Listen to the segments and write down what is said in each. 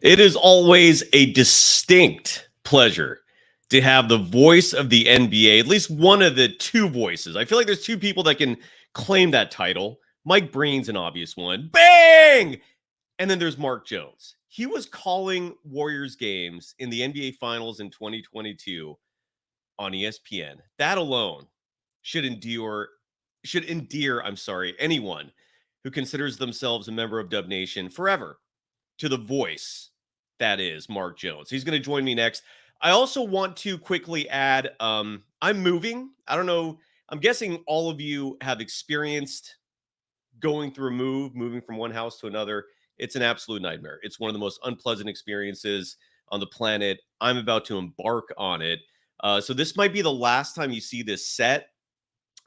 It is always a distinct pleasure to have the voice of the NBA, at least one of the two voices. I feel like there's two people that can claim that title. Mike Breen's an obvious one. Bang! And then there's Mark Jones. He was calling Warriors games in the NBA Finals in 2022 on ESPN. That alone should endear, anyone who considers themselves a member of Dub Nation forever to the voice that is Mark Jones. He's going to join me next. I also want to quickly add, I'm moving. I don't know. I'm guessing all of you have experienced going through a moving from one house to another. It's an absolute nightmare. It's one of the most unpleasant experiences on the planet. I'm about to embark on it. So this might be the last time you see this set.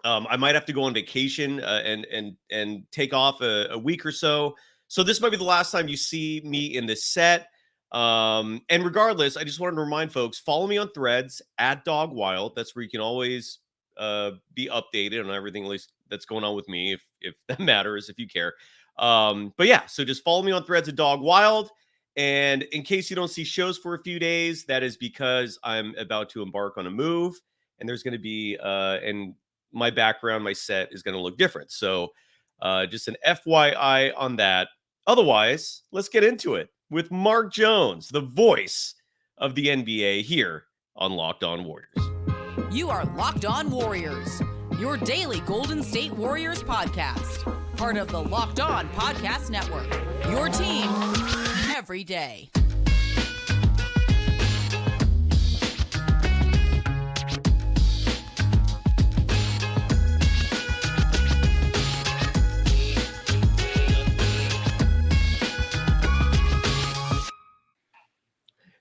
I might have to go on vacation and take off a week or so. So this might be the last time you see me in this set. And regardless, I just wanted to remind folks, follow me on Threads at Dog Wild. That's where you can always be updated on everything, at least that's going on with me, if that matters, if you care. But yeah, so just follow me on Threads at Dog Wild. And in case you don't see shows for a few days, that is because I'm about to embark on a move, and there's going to be and my background, my set is going to look different. So just an FYI on that. Otherwise, let's get into it with Mark Jones, the voice of the NBA, here on Locked On Warriors. You are Locked On Warriors, your daily Golden State Warriors podcast. Part of the Locked On Podcast Network, your team every day.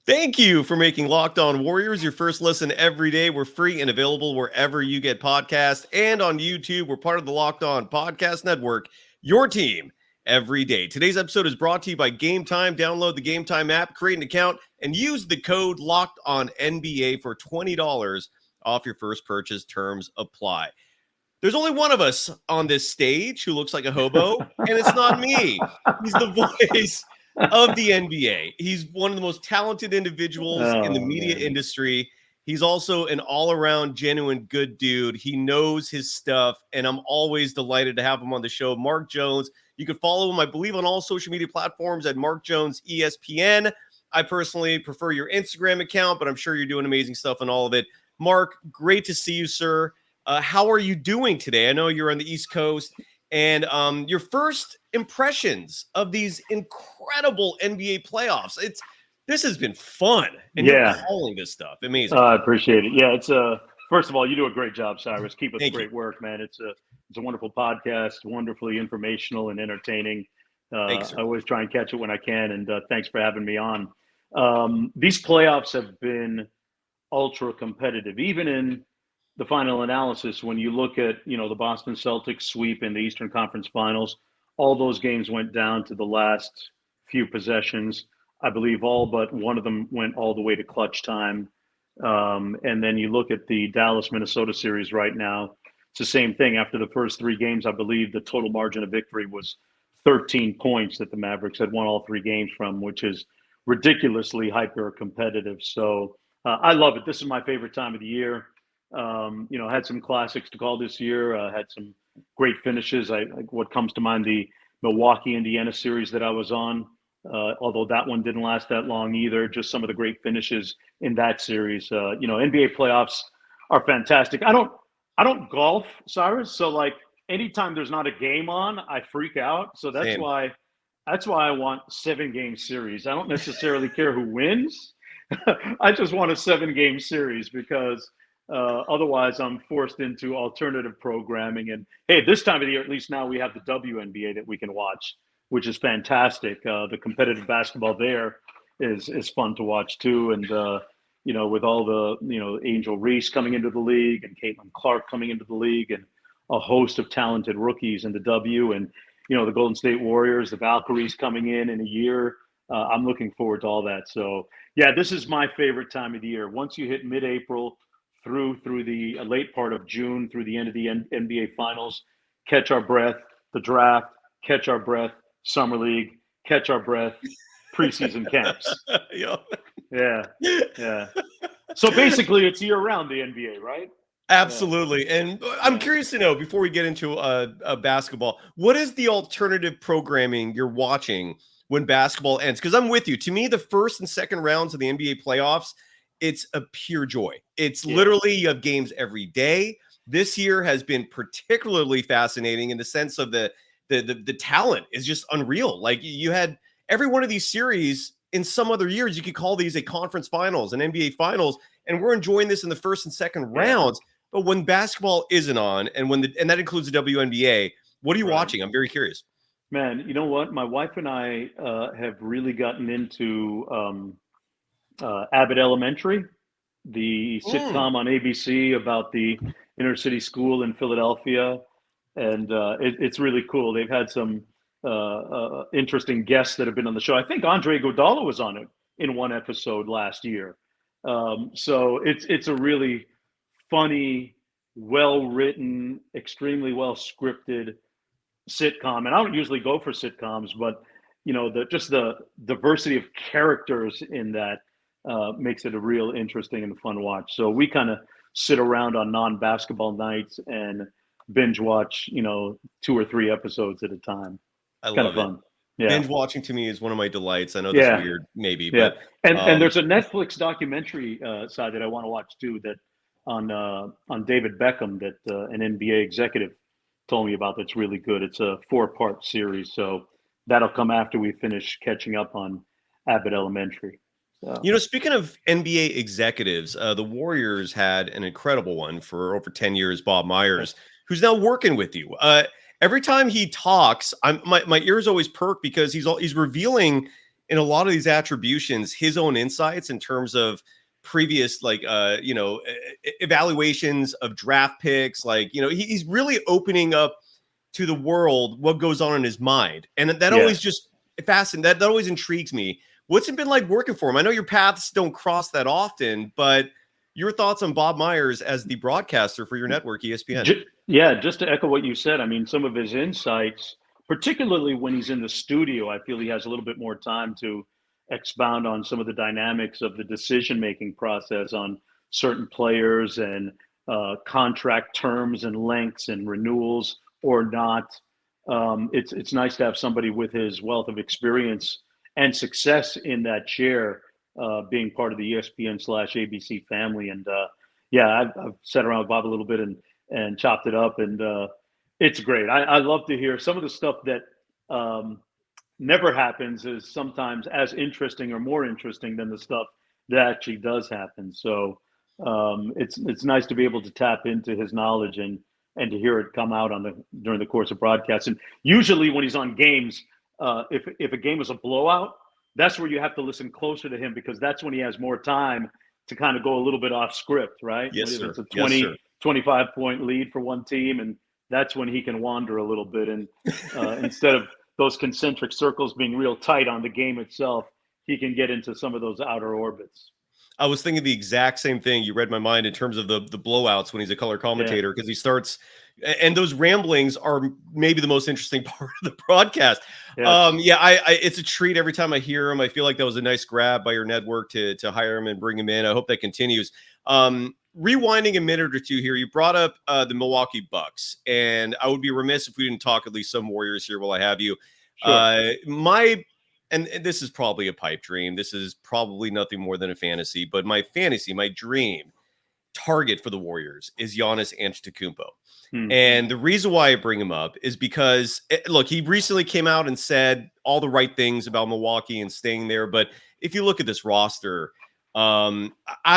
Thank you for making Locked On Warriors your first listen every day. We're free and available wherever you get podcasts and on YouTube. We're part of the Locked On Podcast Network, your team every day. Today's episode is brought to you by Gametime. Download the Gametime app, create an account, and use the code Locked On NBA for $20 off your first purchase. Terms apply. There's only one of us on this stage who looks like a hobo, and it's not me. He's the voice of the NBA. He's one of the most talented individuals in the media industry. He's also an all-around genuine good dude. He knows his stuff, and I'm always delighted to have him on the show. Mark Jones. You can follow him, I believe, on all social media platforms at Mark Jones ESPN. I personally prefer your Instagram account, but I'm sure you're doing amazing stuff on all of it. Mark, great to see you, sir. How are you doing today? I know you're on the East Coast, and your first impressions of these incredible NBA playoffs. This has been fun, and you're calling this stuff. Amazing. I appreciate it. Yeah, it's first of all, you do a great job, Cyrus. Keep up the great work, man. It's a wonderful podcast, wonderfully informational and entertaining. I always try and catch it when I can, and thanks for having me on. These playoffs have been ultra competitive, even in the final analysis. When you look at the Boston Celtics sweep in the Eastern Conference Finals, all those games went down to the last few possessions. I believe all but one of them went all the way to clutch time. And then you look at the Dallas-Minnesota series right now, it's the same thing. After the first three games, I believe the total margin of victory was 13 points that the Mavericks had won all three games from, which is ridiculously hyper-competitive. So I love it. This is my favorite time of the year. Had some classics to call this year, had some great finishes. What comes to mind, the Milwaukee-Indiana series that I was on, although that one didn't last that long either. Just some of the great finishes in that series. NBA playoffs are fantastic. I don't golf, Cyrus, so anytime there's not a game on, I freak out. So that's why I want 7-game series. I don't necessarily care who wins. I just want a 7-game series because otherwise I'm forced into alternative programming. And hey, this time of the year, at least now, we have the WNBA that we can watch, which is fantastic. The competitive basketball there is fun to watch too. And with all the Angel Reese coming into the league and Caitlin Clark coming into the league and a host of talented rookies in the W, and the Golden State Warriors, the Valkyries coming in a year. I'm looking forward to all that. So yeah, this is my favorite time of the year. Once you hit mid-April through the late part of June, through the end of the NBA Finals, catch our breath, the draft, catch our breath, Summer League, catch our breath, preseason camps. Yeah. Yeah. So basically, it's year round, the NBA, right? Absolutely. And I'm curious to know, before we get into basketball, what is the alternative programming you're watching when basketball ends? Because I'm with you. To me, the first and second rounds of the NBA playoffs, it's a pure joy. It's literally, you have games every day. This year has been particularly fascinating in the sense of the talent is just unreal. Like, you had every one of these series in some other years, you could call these a conference finals, an NBA finals, and we're enjoying this in the first and second rounds. But when basketball isn't on, and that includes the WNBA, what are you watching? I'm very curious. Man, you know what? My wife and I have really gotten into Abbott Elementary, the sitcom on ABC about the inner city school in Philadelphia, and it's really cool. They've had some interesting guests that have been on the show. I think Andre Iguodala was on it in one episode last year. So it's a really funny, well-written, extremely well-scripted sitcom. And I don't usually go for sitcoms, but the diversity of characters in that makes it a real interesting and fun watch. So we kind of sit around on non-basketball nights and binge watch, 2 or 3 episodes at a time. I kind love of fun. It. Yeah. Binge watching to me is one of my delights. I know that's weird, maybe, but and there's a Netflix documentary side that I want to watch too, that on David Beckham, that an NBA executive told me about. That's really good. It's a 4-part series, so that'll come after we finish catching up on Abbott Elementary. So. Speaking of NBA executives, the Warriors had an incredible one for over 10 years, Bob Myers, who's now working with you. Every time he talks, my ears always perk because he's revealing in a lot of these attributions his own insights in terms of previous evaluations of draft picks. He's really opening up to the world what goes on in his mind, and that always just fascinating. That always intrigues me. What's it been like working for him? I know your paths don't cross that often, but your thoughts on Bob Myers as the broadcaster for your network, ESPN. Yeah, just to echo what you said, I mean, some of his insights, particularly when he's in the studio, I feel he has a little bit more time to expound on some of the dynamics of the decision-making process on certain players and contract terms and lengths and renewals or not. It's nice to have somebody with his wealth of experience and success in that chair, being part of the ESPN/ABC family. And I've sat around with Bob a little bit and chopped it up, and it's great. I love to hear some of the stuff that never happens is sometimes as interesting or more interesting than the stuff that actually does happen. So it's nice to be able to tap into his knowledge and to hear it come out during the course of broadcasts. And usually when he's on games, if a game is a blowout, that's where you have to listen closer to him, because that's when he has more time to kind of go a little bit off script, right? Yes, sir. It's a 25-point lead for one team, and that's when he can wander a little bit. And instead of those concentric circles being real tight on the game itself, he can get into some of those outer orbits. I was thinking the exact same thing. You read my mind in terms of the blowouts when he's a color commentator, because he starts, and those ramblings are maybe the most interesting part of the broadcast. It's a treat every time I hear him. I feel like that was a nice grab by your network to hire him and bring him in. I hope that continues. Rewinding a minute or two here, you brought up the Milwaukee Bucks, and I would be remiss if we didn't talk at least some Warriors here while I have you. Sure. And this is probably a pipe dream. This is probably nothing more than a fantasy, but my dream target for the Warriors is Giannis Antetokounmpo. And the reason why I bring him up is because, look, he recently came out and said all the right things about Milwaukee and staying there. But if you look at this roster, I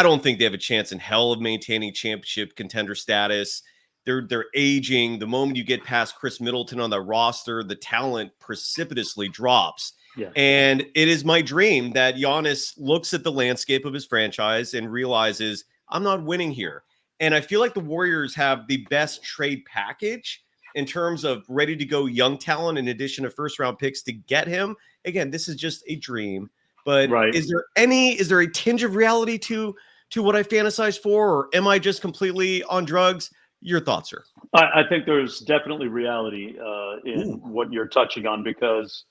don't think they have a chance in hell of maintaining championship contender status. They're aging. The moment you get past Chris Middleton on the roster, the talent precipitously drops. Yeah. And it is my dream that Giannis looks at the landscape of his franchise and realizes, I'm not winning here. And I feel like the Warriors have the best trade package in terms of ready to go young talent in addition to first round picks to get him. Again, this is just a dream, but is there a tinge of reality to what I fantasize for, or am I just completely on drugs? Your thoughts, sir? I think there's definitely reality in what you're touching on, because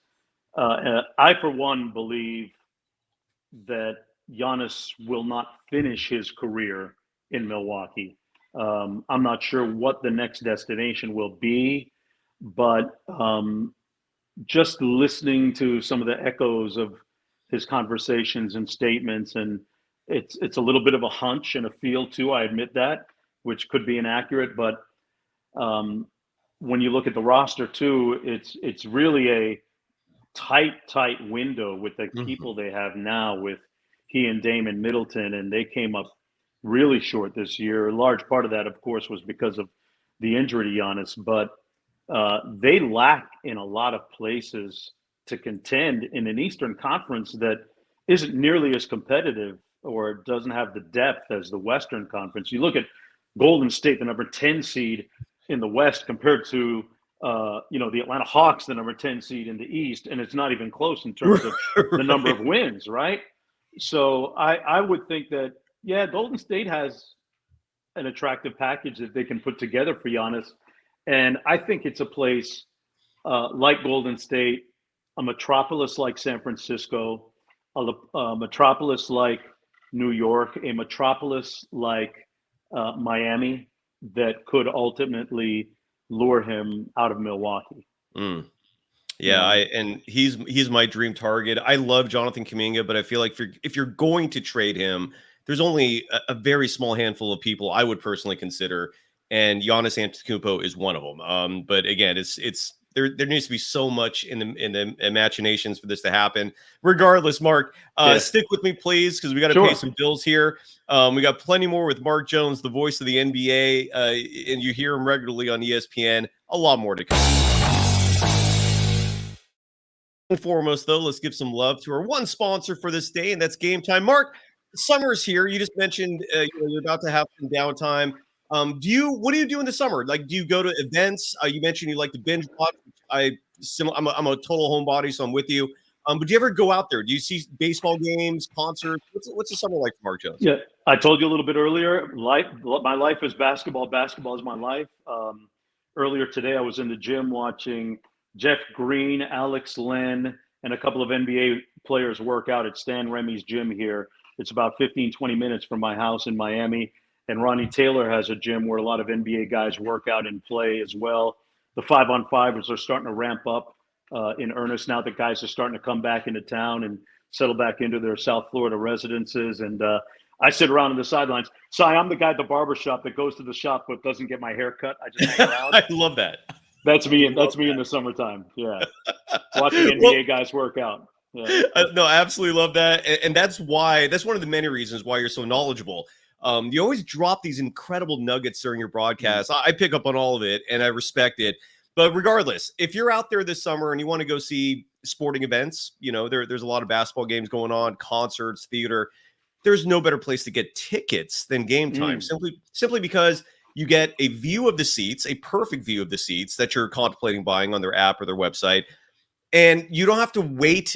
I, for one, believe that Giannis will not finish his career in Milwaukee. I'm not sure what the next destination will be, but just listening to some of the echoes of his conversations and statements, and it's a little bit of a hunch and a feel too. I admit that, which could be inaccurate, but when you look at the roster too, it's really a tight window with the people they have now with he and Damon Middleton, and they came up really short this year. A large part of that, of course, was because of the injury to Giannis, but they lack in a lot of places to contend in an Eastern Conference that isn't nearly as competitive or doesn't have the depth as the Western Conference. You look at Golden State, the number 10 seed in the West, compared to the Atlanta Hawks, the number 10 seed in the East, and it's not even close in terms of the number of wins, right? So I would think that, yeah, Golden State has an attractive package that they can put together for Giannis. And I think it's a place like Golden State, a metropolis like San Francisco, a metropolis like New York, a metropolis like Miami that could ultimately lure him out of Milwaukee. Yeah, and he's my dream target. I love Jonathan Kuminga, but I feel like if you're going to trade him, there's only a very small handful of people I would personally consider, and Giannis Antetokounmpo is one of them. But again, it's there needs to be so much in the imaginations for this to happen. Regardless, Mark, stick with me, please, because we got to pay some bills here. We got plenty more with Mark Jones, the voice of the NBA, and you hear him regularly on ESPN. A lot more to come. And foremost, though, let's give some love to our one sponsor for this day, and that's Gametime. Mark, summer's here. You just mentioned you're about to have some downtime. What do you do in the summer? Like, do you go to events? You mentioned you like to binge watch. I'm a total homebody, so I'm with you. But do you ever go out there? Do you see baseball games, concerts? What's the summer like for Mark Jones? Yeah, I told you a little bit earlier. My life is basketball. Basketball is my life. Earlier today, I was in the gym watching Jeff Green, Alex Len, and a couple of NBA players work out at Stan Remy's gym here. It's about 15, 20 minutes from my house in Miami. And Ronnie Taylor has a gym where a lot of NBA guys work out and play as well. The 5-on-5ers are starting to ramp up in earnest now that guys are starting to come back into town and settle back into their South Florida residences. And I sit around on the sidelines. So I'm the guy at the barbershop that goes to the shop but doesn't get my hair cut. I just hang around. I love that. That's me in the summertime. Yeah. Watching NBA guys work out. Yeah. No, I absolutely love that. And that's one of the many reasons why you're so knowledgeable. You always drop these incredible nuggets during your broadcast. I pick up on all of it and I respect it. But regardless, if you're out there this summer and you want to go see sporting events, there's a lot of basketball games going on, concerts, theater. There's no better place to get tickets than Gametime. Simply because you get a view of the seats, a perfect view of the seats that you're contemplating buying on their app or their website. And you don't have to wait,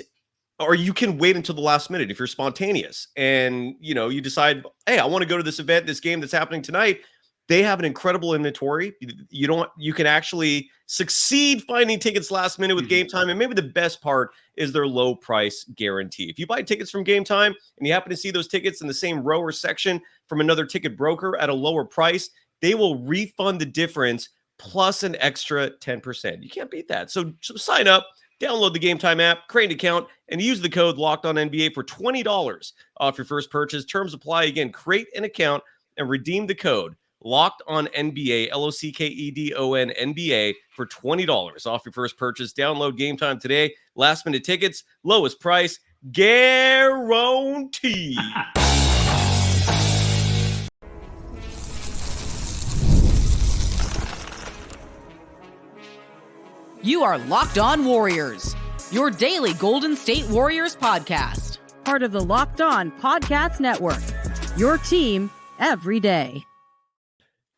or you can wait until the last minute if you're spontaneous. And, you decide, hey, I want to go to this event, this game that's happening tonight. They have an incredible inventory. You can actually succeed finding tickets last minute with Gametime. And maybe the best part is their low price guarantee. If you buy tickets from Gametime and you happen to see those tickets in the same row or section from another ticket broker at a lower price, they will refund the difference plus an extra 10%. You can't beat that. So sign up, download the Gametime app, create an account, and use the code LOCKEDONNBA for $20 off your first purchase. Terms apply. Again, create an account and redeem the code LOCKEDONNBA, LOCKEDON NBA for $20 off your first purchase. Download Gametime today. Last minute tickets, lowest price, guaranteed. You are Locked On Warriors, your daily Golden State Warriors podcast. Part of the Locked On Podcast Network, your team every day.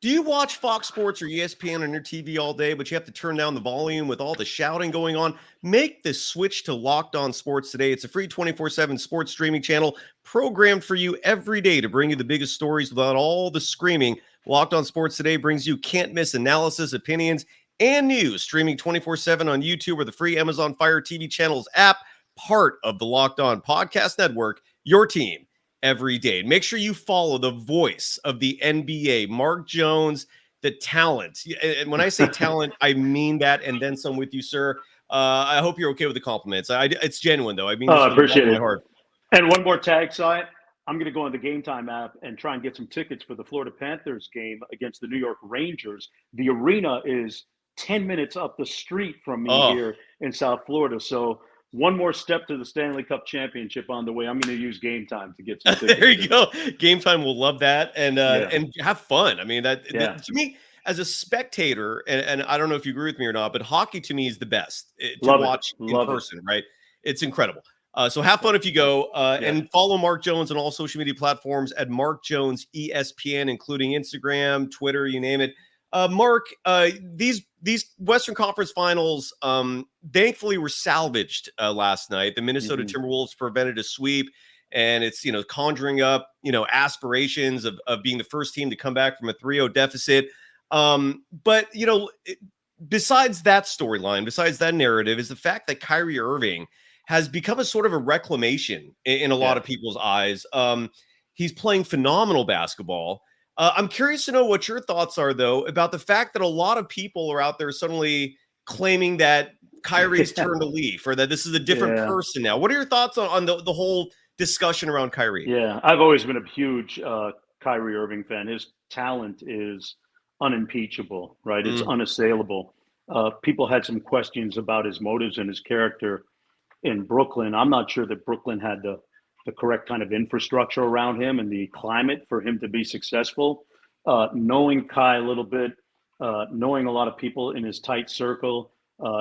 Do you watch Fox Sports or ESPN on your TV all day, but you have to turn down the volume with all the shouting going on? Make the switch to Locked On Sports today. It's a free 24/7 sports streaming channel programmed for you every day to bring you the biggest stories without all the screaming. Locked On Sports today brings you can't-miss analysis, opinions, and news, streaming 24/7 on YouTube or the free Amazon Fire TV channels app, part of the Locked On Podcast Network, your team every day. Make sure you follow the voice of the NBA, Mark Jones, the talent. And when I say talent, I mean that, and then some with you, sir. I hope you're okay with the compliments. It's genuine, though. I mean, I appreciate it. My heart. And one more tag side. I'm going to go on the Gametime app and try and get some tickets for the Florida Panthers game against the New York Rangers. The arena is 10 minutes up the street from me here in South Florida. So one more step to the Stanley Cup championship on the way. I'm going to use Gametime to get some tickets. There you go. Gametime will love that and have fun. I mean, that to me, as a spectator, and I don't know if you agree with me or not, but hockey to me is the best to watch in person, right? It's incredible. So have fun if you go and follow Mark Jones on all social media platforms at Mark Jones ESPN, including Instagram, Twitter, you name it. Mark, these Western Conference Finals thankfully were salvaged last night. The Minnesota Timberwolves prevented a sweep, and it's conjuring up aspirations of being the first team to come back from a 3-0 deficit. But besides that storyline, besides that narrative, is the fact that Kyrie Irving has become a sort of a reclamation in a lot of people's eyes. He's playing phenomenal basketball. I'm curious to know what your thoughts are, though, about the fact that a lot of people are out there suddenly claiming that Kyrie's turned a leaf or that this is a different person now. What are your thoughts on the whole discussion around Kyrie? Yeah, I've always been a huge Kyrie Irving fan. His talent is unimpeachable, right? It's unassailable. People had some questions about his motives and his character in Brooklyn. I'm not sure that Brooklyn had the correct kind of infrastructure around him and the climate for him to be successful. Knowing Kai a little bit, knowing a lot of people in his tight circle,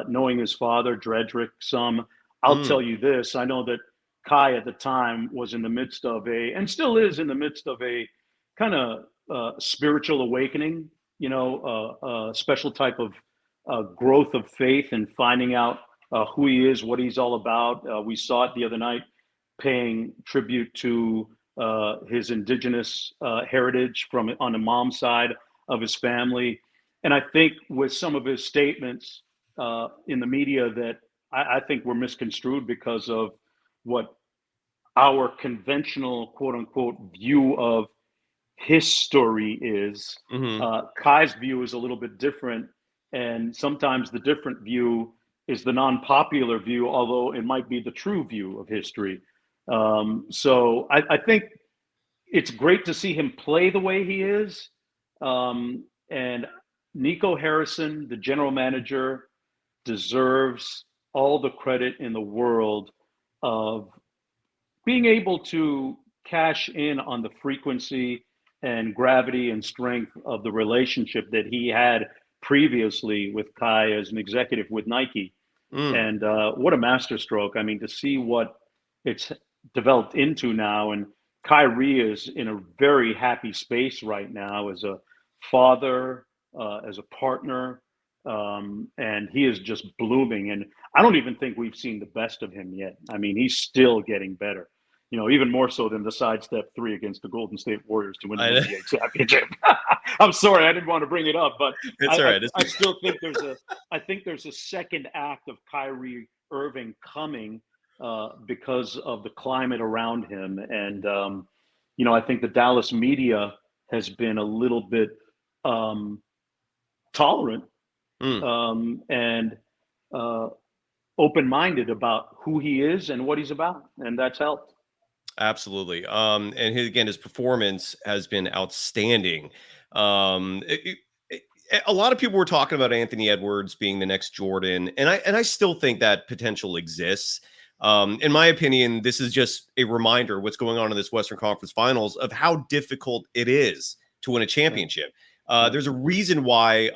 knowing his father, Dredrick, some, I'll tell you this. I know that Kai at the time was in the midst of and still is in the midst of a kind of spiritual awakening, a special type of growth of faith and finding out who he is, what he's all about. We saw it the other night, paying tribute to his indigenous heritage on the mom's side of his family. And I think with some of his statements in the media that I think were misconstrued because of what our conventional, quote unquote, view of his story is. Kai's view is a little bit different. And sometimes the different view is the non-popular view, although it might be the true view of history. So I think it's great to see him play the way he is. And Nico Harrison, the general manager, deserves all the credit in the world of being able to cash in on the frequency and gravity and strength of the relationship that he had previously with Kai as an executive with Nike. And what a masterstroke. I mean, to see what it's developed into now. And Kyrie is in a very happy space right now as a father, as a partner, and he is just blooming. And I don't even think we've seen the best of him yet. I mean, he's still getting better. Even more so than the sidestep 3 against the Golden State Warriors to win the NBA championship. I'm sorry, I didn't want to bring it up, but it's all right. I still think there's a second act of Kyrie Irving coming because of the climate around him. And, I think the Dallas media has been a little bit tolerant and open-minded about who he is and what he's about. And that's helped. Absolutely. And his performance has been outstanding. A lot of people were talking about Anthony Edwards being the next Jordan, and I still think that potential exists. In my opinion, this is just a reminder of what's going on in this Western Conference Finals of how difficult it is to win a championship. There's a reason why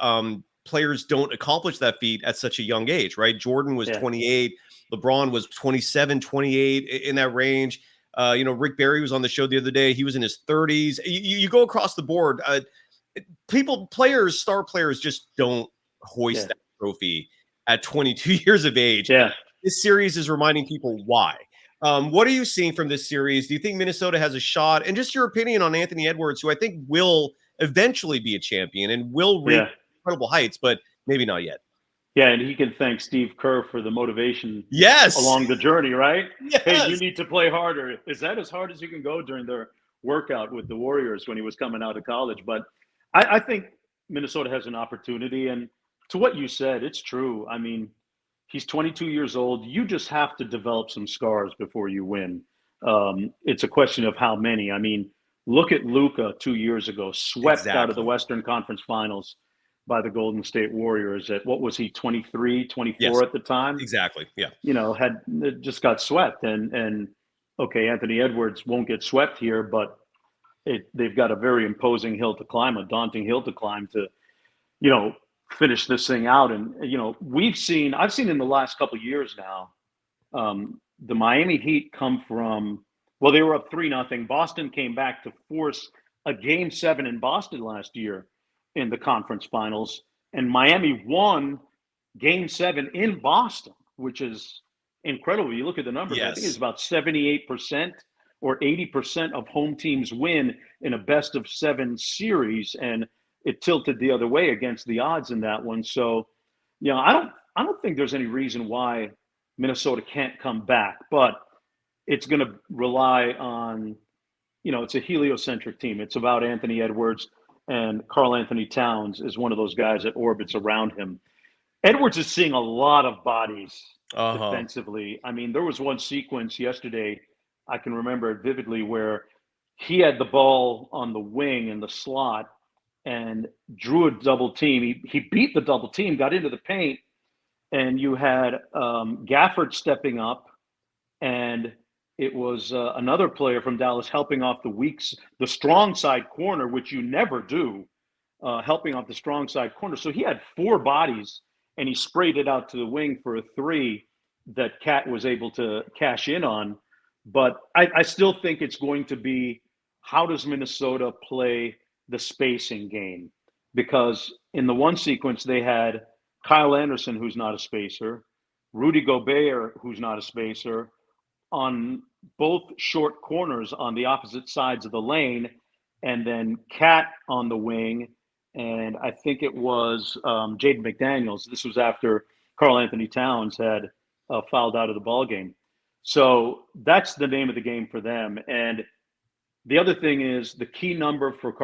players don't accomplish that feat at such a young age, right? Jordan was 28, LeBron was 27, 28 in that range. Rick Barry was on the show the other day. He was in his 30s. You go across the board. Star players just don't hoist that trophy at 22 years of age. This series is reminding people why. What are you seeing from this series? Do you think Minnesota has a shot? And just your opinion on Anthony Edwards, who I think will eventually be a champion and will reach incredible heights. But maybe not yet. Yeah, and he can thank Steve Kerr for the motivation Yes. along the journey, right? Yes. Hey, you need to play harder. Is that as hard as you can go during their workout with the Warriors when he was coming out of college? But I think Minnesota has an opportunity. And to what you said, it's true. I mean, he's 22 years old. You just have to develop some scars before you win. It's a question of how many. I mean, look at Luka 2 years ago, swept out of the Western Conference Finals by the Golden State Warriors at, what was he, 23, 24 at the time? Exactly. Yeah. You know, had just got swept. And okay, Anthony Edwards won't get swept here, but they've got a very imposing hill to climb, a daunting hill to climb to, you know, finish this thing out. And, you know, I've seen in the last couple of years now, the Miami Heat come from, well, they were up 3-0. Boston came back to force a Game 7 in Boston last year in the conference finals, and Miami won Game 7 in Boston, which is incredible. You look at the numbers, I think it's about 78% or 80% of home teams win in a best of 7 series, and it tilted the other way against the odds in that one. So, you know, I don't think there's any reason why Minnesota can't come back, but it's going to rely on, you know, it's a heliocentric team. It's about Anthony Edwards, and Karl Anthony Towns is one of those guys that orbits around him. Edwards is seeing a lot of bodies defensively. I mean, there was one sequence yesterday, I can remember it vividly, where he had the ball on the wing in the slot and drew a double team. He beat the double team, got into the paint, and you had Gafford stepping up, and it was another player from Dallas helping off the strong side corner, which you never do, helping off the strong side corner. So he had 4 bodies, and he sprayed it out to the wing for a 3 that Cat was able to cash in on. But I still think it's going to be, how does Minnesota play the spacing game? Because in the one sequence, they had Kyle Anderson, who's not a spacer, Rudy Gobert, who's not a spacer, on both short corners on the opposite sides of the lane, and then Cat on the wing. And I think it was Jaden McDaniels. This was after Karl Anthony Towns had fouled out of the ball game. So that's the name of the game for them. And the other thing is, the key number for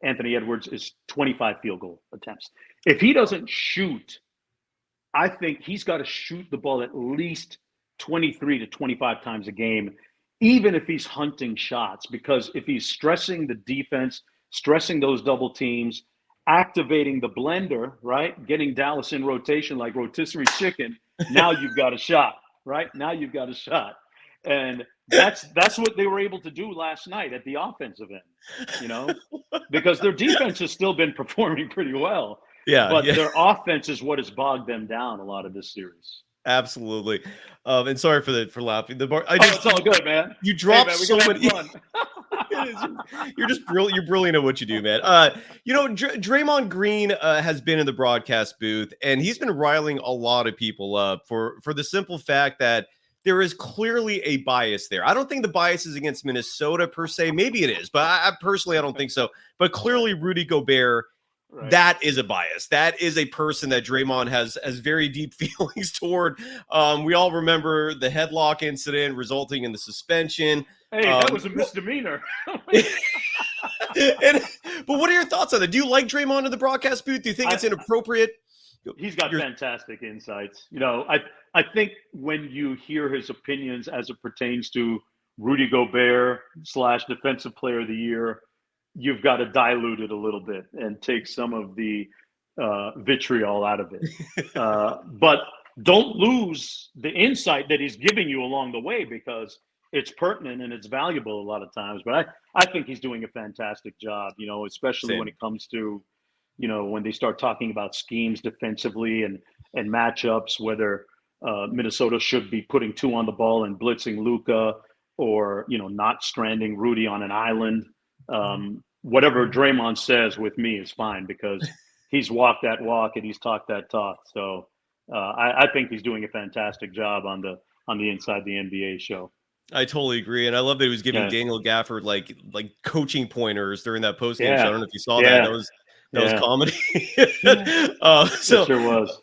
Anthony Edwards is 25 field goal attempts. If he doesn't shoot, I think he's got to shoot the ball at least 23 to 25 times a game, even if he's hunting shots, because if he's stressing the defense, stressing those double teams, activating the blender, right? Getting Dallas in rotation like rotisserie chicken, now you've got a shot, right? Now you've got a shot. And that's what they were able to do last night at the offensive end, you know, because their defense has still been performing pretty well. But their offense is what has bogged them down a lot of this series. Absolutely. And sorry for laughing. It's all good, man. You dropped so many. You're brilliant. You're brilliant at what you do, man. You know, Draymond Green has been in the broadcast booth, and he's been riling a lot of people up for the simple fact that there is clearly a bias there. I don't think the bias is against Minnesota per se. Maybe it is, but I personally don't think so. But clearly, Rudy Gobert. Right. That is a bias. That is a person that Draymond has very deep feelings toward. We all remember the headlock incident resulting in the suspension. Hey, that was a misdemeanor. But what are your thoughts on that? Do you like Draymond in the broadcast booth? Do you think it's inappropriate? He's got fantastic insights. You know, I think when you hear his opinions as it pertains to Rudy Gobert / Defensive Player of the Year, you've got to dilute it a little bit and take some of the vitriol out of it. But don't lose the insight that he's giving you along the way, because it's pertinent and it's valuable a lot of times. But I think he's doing a fantastic job, you know, especially when it comes to, you know, when they start talking about schemes defensively and matchups, whether Minnesota should be putting 2 on the ball and blitzing Luka, or, you know, not stranding Rudy on an island. Whatever Draymond says with me is fine, because he's walked that walk and he's talked that talk. So I think he's doing a fantastic job on the Inside the NBA show. I totally agree, and I love that he was giving Daniel Gafford like coaching pointers during that postgame show. I don't know if you saw that. That was Yeah. comedy. It sure was.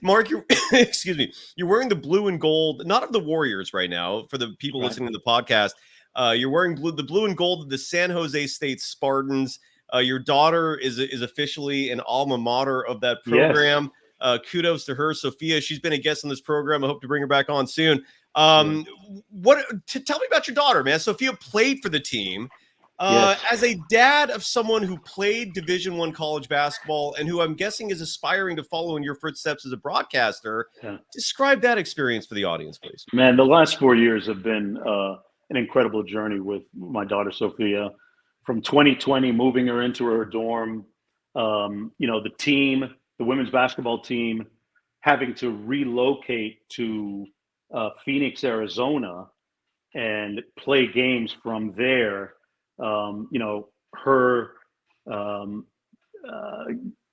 Mark, excuse me. You're wearing the blue and gold, not of the Warriors right now. For the people listening to the podcast, you're wearing the blue and gold of the San Jose State Spartans. Your daughter is officially an alma mater of that program. Yes. Kudos to her, Sophia. She's been a guest on this program. I hope to bring her back on soon. Tell me about your daughter, man. Sophia played for the team. Yes. As a dad of someone who played Division I college basketball and who I'm guessing is aspiring to follow in your footsteps as a broadcaster, describe that experience for the audience, please. Man, the last 4 years have been an incredible journey with my daughter, Sophia. From 2020, moving her into her dorm, the team, the women's basketball team, having to relocate to Phoenix, Arizona, and play games from there. Her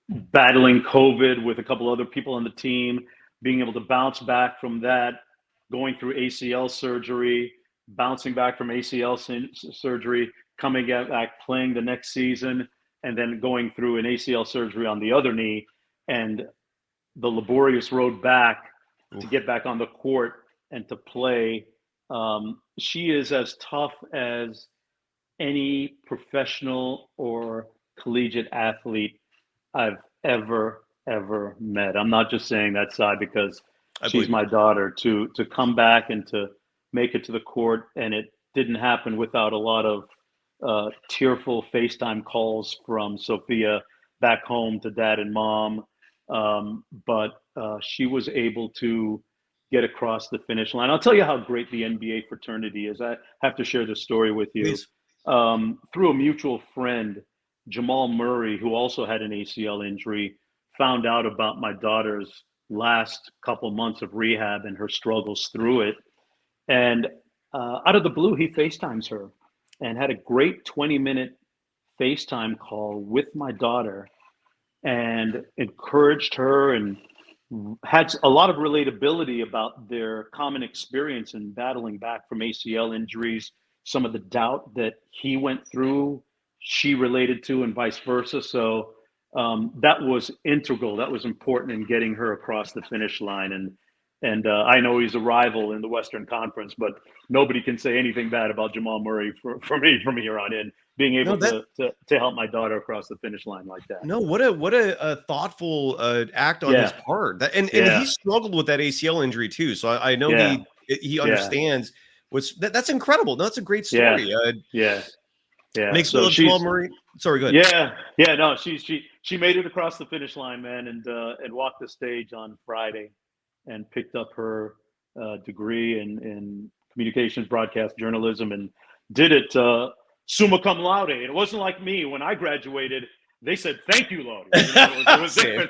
battling COVID with a couple other people on the team, being able to bounce back from that, going through ACL surgery, bouncing back from ACL surgery, coming back, playing the next season, and then going through an ACL surgery on the other knee, and the laborious road back to get back on the court and to play. She is as tough as any professional or collegiate athlete I've ever met. I'm not just saying that side because she's my daughter. To come back and to make it to the court, and it didn't happen without a lot of tearful FaceTime calls from Sophia back home to dad and mom. But she was able to get across the finish line. I'll tell you how great the NBA fraternity is. I have to share this story with you. Please. Through a mutual friend, Jamal Murray, who also had an ACL injury, found out about my daughter's last couple months of rehab and her struggles through it. And out of the blue, he FaceTimes her and had a great 20-minute FaceTime call with my daughter and encouraged her and had a lot of relatability about their common experience in battling back from ACL injuries, some of the doubt that he went through, she related to, and vice versa. So that was integral. That was important in getting her across the finish line. And I know he's a rival in the Western Conference, but nobody can say anything bad about Jamal Murray for me from here on in. Being able to help my daughter across the finish line like that. No, what a thoughtful act on his part. And he struggled with that ACL injury too. So I know he understands. That's incredible. That's a great story. Yeah. Makes me love Jamal Murray. Sorry, go ahead. Yeah. No, she made it across the finish line, man, and walked the stage on Friday, and picked up her degree in communications, broadcast journalism, and did it summa cum laude. It wasn't like me when I graduated. They said, "Thank you, Lodi." It was different.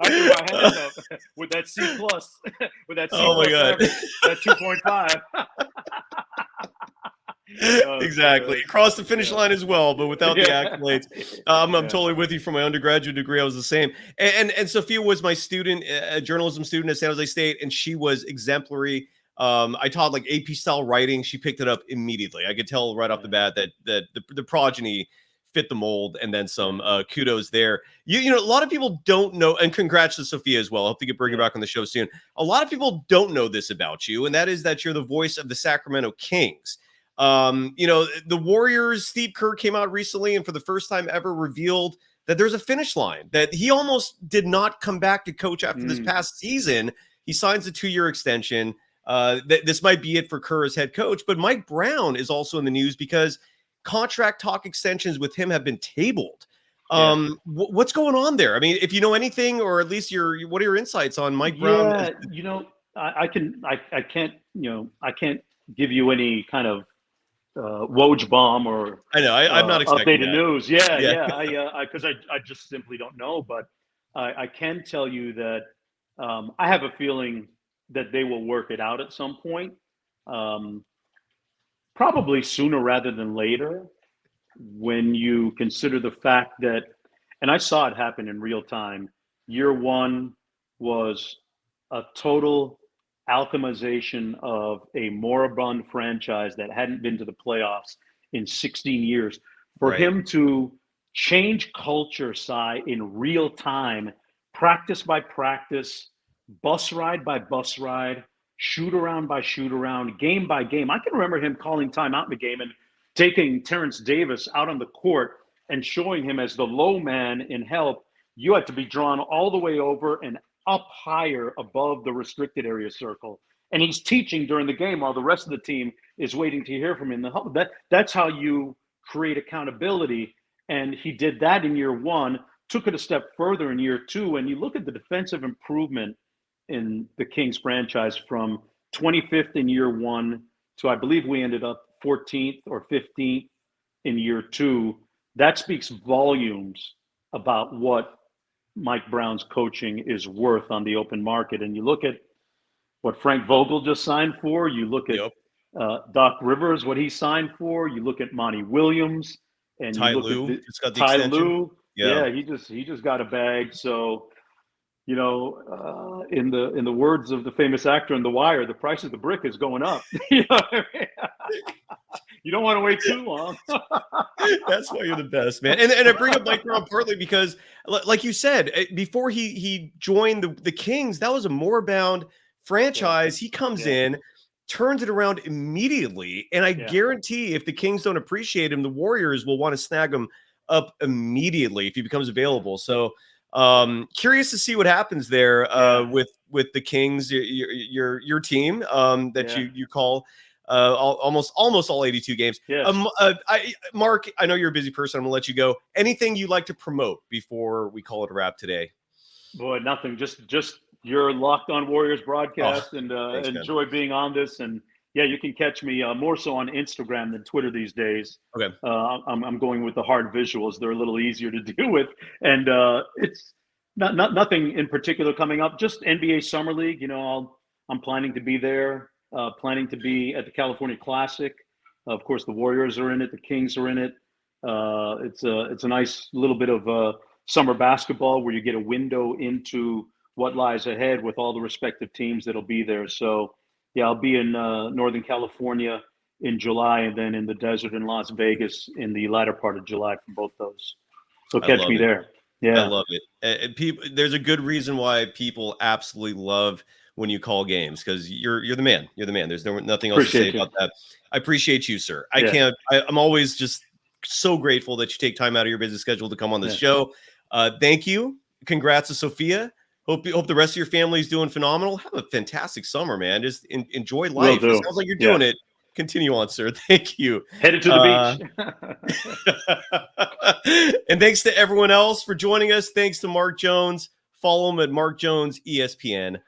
I threw my hand up with that C+, with that C+, that 2.5. Exactly. Across the finish line as well, but without the accolades. I'm totally with you. From my undergraduate degree, I was the same. And Sophia was my student, a journalism student at San Jose State, and she was exemplary. I taught like AP style writing. She picked it up immediately. I could tell right off the bat that the progeny fit the mold, and then some. Kudos there. You know, a lot of people don't know, and congrats to Sophia as well. I hope to bring her back on the show soon. A lot of people don't know this about you, and that is that you're the voice of the Sacramento Kings. The Warriors, Steve Kerr came out recently and for the first time ever revealed that there's a finish line, that he almost did not come back to coach after this past season. He signs a 2-year extension. This might be it for Kerr as head coach, but Mike Brown is also in the news because contract talk extensions with him have been tabled. What's going on there? I mean, if you know anything, or at least what are your insights on Mike Brown? I can't give you any kind of Woj bomb or I know I'm not expecting updated news. Because I just simply don't know, but I can tell you that I have a feeling that they will work it out at some point, probably sooner rather than later, when you consider the fact that, and I saw it happen in real time. Year one was a total alchemization of a moribund franchise that hadn't been to the playoffs in 16 years. For him to change culture, Cy, in real time, practice by practice, bus ride by bus ride, shoot around by shoot around, game by game. I can remember him calling timeout in the game and taking Terrence Davis out on the court and showing him as the low man in help. You had to be drawn all the way over and up higher above the restricted area circle. And he's teaching during the game while the rest of the team is waiting to hear from him. That's how you create accountability. And he did that in year one, took it a step further in year two. And you look at the defensive improvement in the Kings franchise from 25th in year one to, I believe we ended up 14th or 15th in year two. That speaks volumes about what Mike Brown's coaching is worth on the open market. And you look at what Frank Vogel just signed for, you look at Doc Rivers, what he signed for, you look at Monty Williams, and Ty you look Lue, at just got the Ty extension. Lue. Yeah, he just got a bag. So, you know, in the words of the famous actor in The Wire, the price of the brick is going up. You know what I mean? You don't want to wait too long. That's why you're the best, man. And I bring up Mike Brown partly because, like you said, before he joined the Kings, that was a moribund franchise. He comes in, turns it around immediately, and I guarantee if the Kings don't appreciate him, the Warriors will want to snag him up immedely if he becomes available. So curious to see what happens there with the Kings, your team that you call almost all 82 games. Yes. Mark, I know you're a busy person. I'm gonna let you go. Anything you'd like to promote before we call it a wrap today? Boy, nothing. Just your Locked On Warriors broadcast, and thanks, enjoy being on this. And yeah, you can catch me more so on Instagram than Twitter these days. Okay. I'm going with the hard visuals. They're a little easier to deal with, and it's nothing in particular coming up. Just NBA Summer League. You know, I'm planning to be there. Planning to be at the California Classic. Of course, the Warriors are in it. The Kings are in it. It's a nice little bit of summer basketball where you get a window into what lies ahead with all the respective teams that'll be there. So, yeah, I'll be in Northern California in July, and then in the desert in Las Vegas in the latter part of July for both those. So catch me there. Yeah, I love it. People, there's a good reason why people absolutely love when you call games, because you're the man. You're the man. There's nothing else to say about that. I appreciate you, sir. I'm always just so grateful that you take time out of your busy schedule to come on this show. Thank you. Congrats to Sophia. Hope the rest of your family is doing phenomenal. Have a fantastic summer, man. Just enjoy life. It sounds like you're doing it. Continue on, sir. Thank you. Headed to the beach. And thanks to everyone else for joining us. Thanks to Mark Jones. Follow him at Mark Jones ESPN